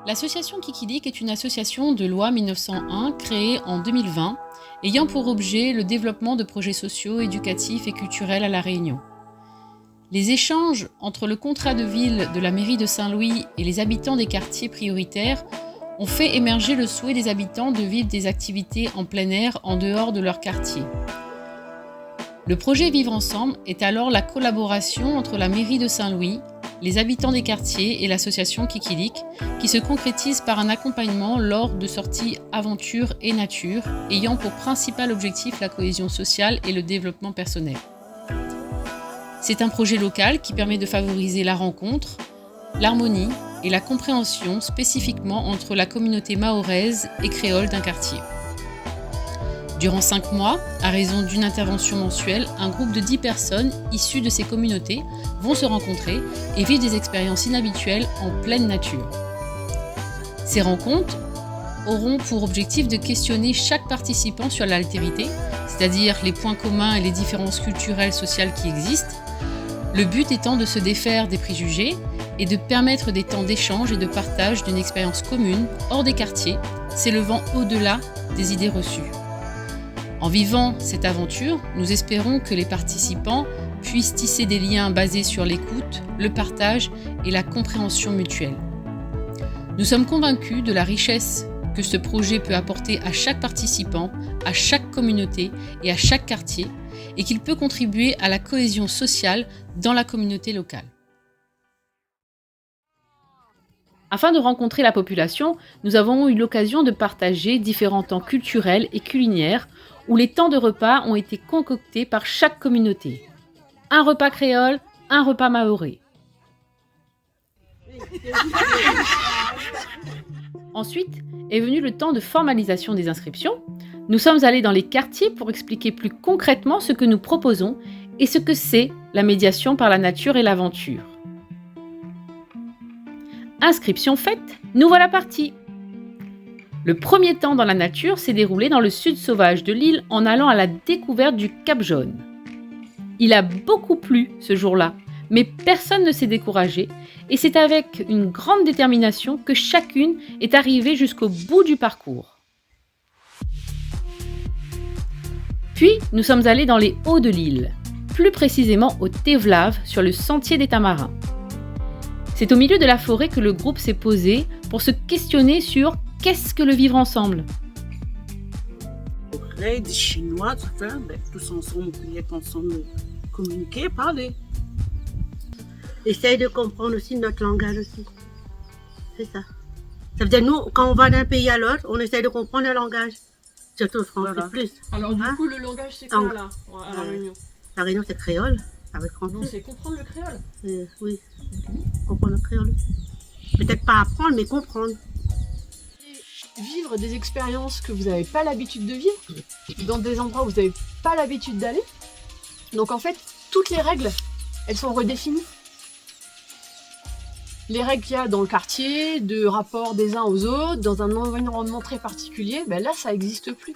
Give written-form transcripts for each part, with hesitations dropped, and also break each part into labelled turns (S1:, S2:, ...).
S1: L'association Kikilik est une association de loi 1901 créée en 2020, ayant pour objet le développement de projets sociaux, éducatifs et culturels à La Réunion. Les échanges entre le contrat de ville de la mairie de Saint-Louis et les habitants des quartiers prioritaires ont fait émerger le souhait des habitants de vivre des activités en plein air en dehors de leur quartier. Le projet Vivre ensemble est alors la collaboration entre la mairie de Saint-Louis, les habitants des quartiers et l'association Kikilik, qui se concrétise par un accompagnement lors de sorties aventure et nature, ayant pour principal objectif la cohésion sociale et le développement personnel. C'est un projet local qui permet de favoriser la rencontre, l'harmonie et la compréhension spécifiquement entre la communauté mahoraise et créole d'un quartier. Durant 5 mois, à raison d'une intervention mensuelle, un groupe de 10 personnes issues de ces communautés vont se rencontrer et vivre des expériences inhabituelles en pleine nature. Ces rencontres auront pour objectif de questionner chaque participant sur l'altérité, c'est-à-dire les points communs et les différences culturelles sociales qui existent, le but étant de se défaire des préjugés et de permettre des temps d'échange et de partage d'une expérience commune hors des quartiers, s'élevant au-delà des idées reçues. En vivant cette aventure, nous espérons que les participants puissent tisser des liens basés sur l'écoute, le partage et la compréhension mutuelle. Nous sommes convaincus de la richesse que ce projet peut apporter à chaque participant, à chaque communauté et à chaque quartier, et qu'il peut contribuer à la cohésion sociale dans la communauté locale. Afin de rencontrer la population, nous avons eu l'occasion de partager différents temps culturels et culinaires où les temps de repas ont été concoctés par chaque communauté. Un repas créole, un repas mahorais. Ensuite est venu le temps de formalisation des inscriptions. Nous sommes allés dans les quartiers pour expliquer plus concrètement ce que nous proposons et ce que c'est la médiation par la nature et l'aventure. Inscription faite, nous voilà partis. Le premier temps dans la nature s'est déroulé dans le sud sauvage de l'île en allant à la découverte du Cap Jaune. Il a beaucoup plu ce jour-là, mais personne ne s'est découragé et c'est avec une grande détermination que chacune est arrivée jusqu'au bout du parcours. Puis, nous sommes allés dans les hauts de l'île, plus précisément au Tevlave, sur le sentier des Tamarins. C'est au milieu de la forêt que le groupe s'est posé pour se questionner sur qu'est-ce que le vivre ensemble.
S2: Des Chinois, tout ça, tous ensemble, être ensemble, communiquer, parler.
S3: Essaye de comprendre aussi notre langage aussi. C'est ça. Ça veut dire, nous, quand on va d'un pays à l'autre, on essaye de comprendre le langage. Surtout le français
S2: Voilà.
S3: plus.
S4: Alors du coup, le langage, c'est quoi là, à La Réunion?
S3: La Réunion, c'est créole, avec français.
S4: Non, c'est comprendre le créole.
S3: Oui, comprendre le créole. Peut-être pas apprendre, mais comprendre.
S4: Vivre des expériences que vous n'avez pas l'habitude de vivre, dans des endroits où vous n'avez pas l'habitude d'aller. Donc en fait, toutes les règles, elles sont redéfinies. Les règles qu'il y a dans le quartier, de rapport des uns aux autres, dans un environnement très particulier, là, ça n'existe plus.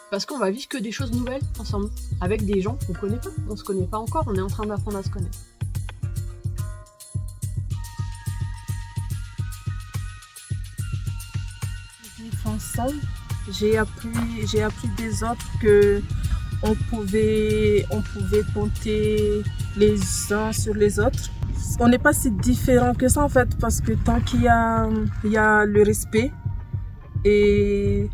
S4: Parce qu'on va vivre que des choses nouvelles ensemble, avec des gens qu'on ne connaît pas. On ne se connaît pas encore, on est en train d'apprendre à se connaître.
S5: Vivre ensemble, j'ai appris des autres que on pouvait compter les uns sur les autres. On n'est pas si différents que ça en fait, parce que tant qu'il y a le respect et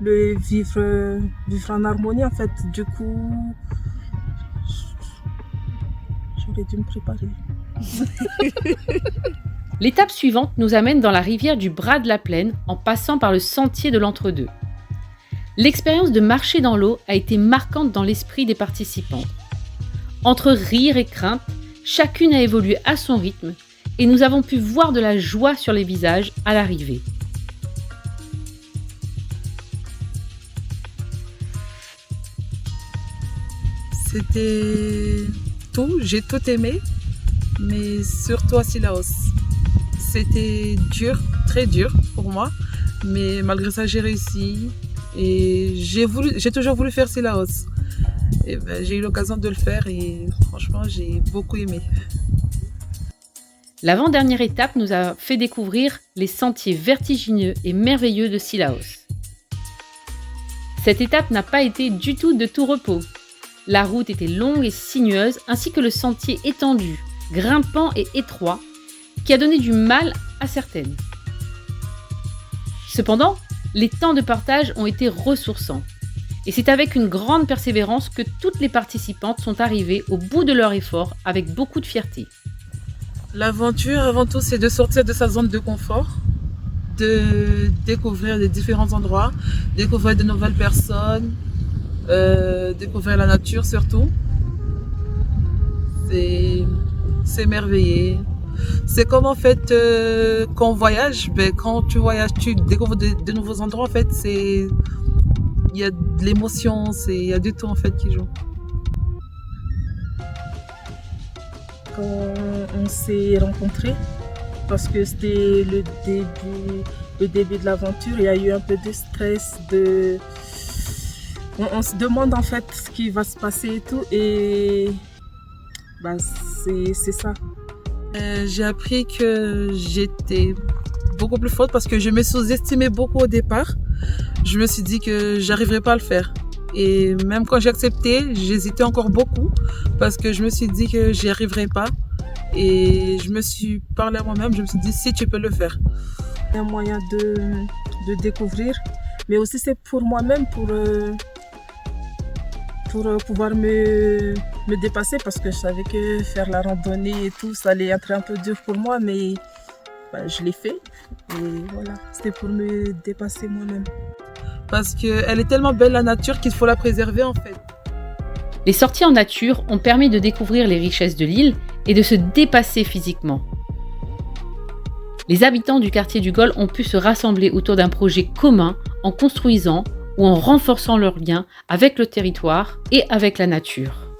S5: le vivre en harmonie en fait, du coup, j'aurais dû me préparer.
S1: L'étape suivante nous amène dans la rivière du Bras de la Plaine en passant par le sentier de l'Entre-deux. L'expérience de marcher dans l'eau a été marquante dans l'esprit des participants. Entre rire et crainte, chacune a évolué à son rythme et nous avons pu voir de la joie sur les visages à l'arrivée.
S5: C'était tout, j'ai tout aimé, mais surtout à Sillaos. C'était dur, très dur pour moi, mais malgré ça j'ai réussi et j'ai toujours voulu faire Sillaos. Et j'ai eu l'occasion de le faire et franchement j'ai beaucoup aimé.
S1: L'avant-dernière étape nous a fait découvrir les sentiers vertigineux et merveilleux de Cilaos. Cette étape n'a pas été du tout de tout repos. La route était longue et sinueuse, ainsi que le sentier étendu, grimpant et étroit, qui a donné du mal à certaines. Cependant, les temps de partage ont été ressourçants. Et c'est avec une grande persévérance que toutes les participantes sont arrivées au bout de leur effort avec beaucoup de fierté.
S6: L'aventure, avant tout, c'est de sortir de sa zone de confort, de découvrir les différents endroits, découvrir de nouvelles personnes, découvrir la nature surtout. C'est merveilleux. C'est comme en fait quand on voyage, quand tu voyages, tu découvres de nouveaux endroits. En fait, il y a de l'émotion, il y a du tout en fait qui joue.
S5: Quand on s'est rencontrés, parce que c'était le début de l'aventure, il y a eu un peu de stress, on se demande en fait ce qui va se passer et tout, et c'est ça.
S6: J'ai appris que j'étais beaucoup plus forte parce que je me sous-estimais beaucoup au départ. Je me suis dit que j'arriverais pas à le faire. Et même quand j'ai accepté, j'hésitais encore beaucoup parce que je me suis dit que j'y arriverais pas. Et je me suis parlé à moi-même, je me suis dit si tu peux le faire.
S5: C'est un moyen de découvrir, mais aussi c'est pour moi-même, pour pouvoir me dépasser, parce que je savais que faire la randonnée et tout, ça allait être un peu dur pour moi, mais je l'ai fait. Et voilà, c'était pour me dépasser moi-même.
S6: Parce qu'elle est tellement belle la nature qu'il faut la préserver en fait.
S1: Les sorties en nature ont permis de découvrir les richesses de l'île et de se dépasser physiquement. Les habitants du quartier du Gol ont pu se rassembler autour d'un projet commun en construisant ou en renforçant leurs liens avec le territoire et avec la nature.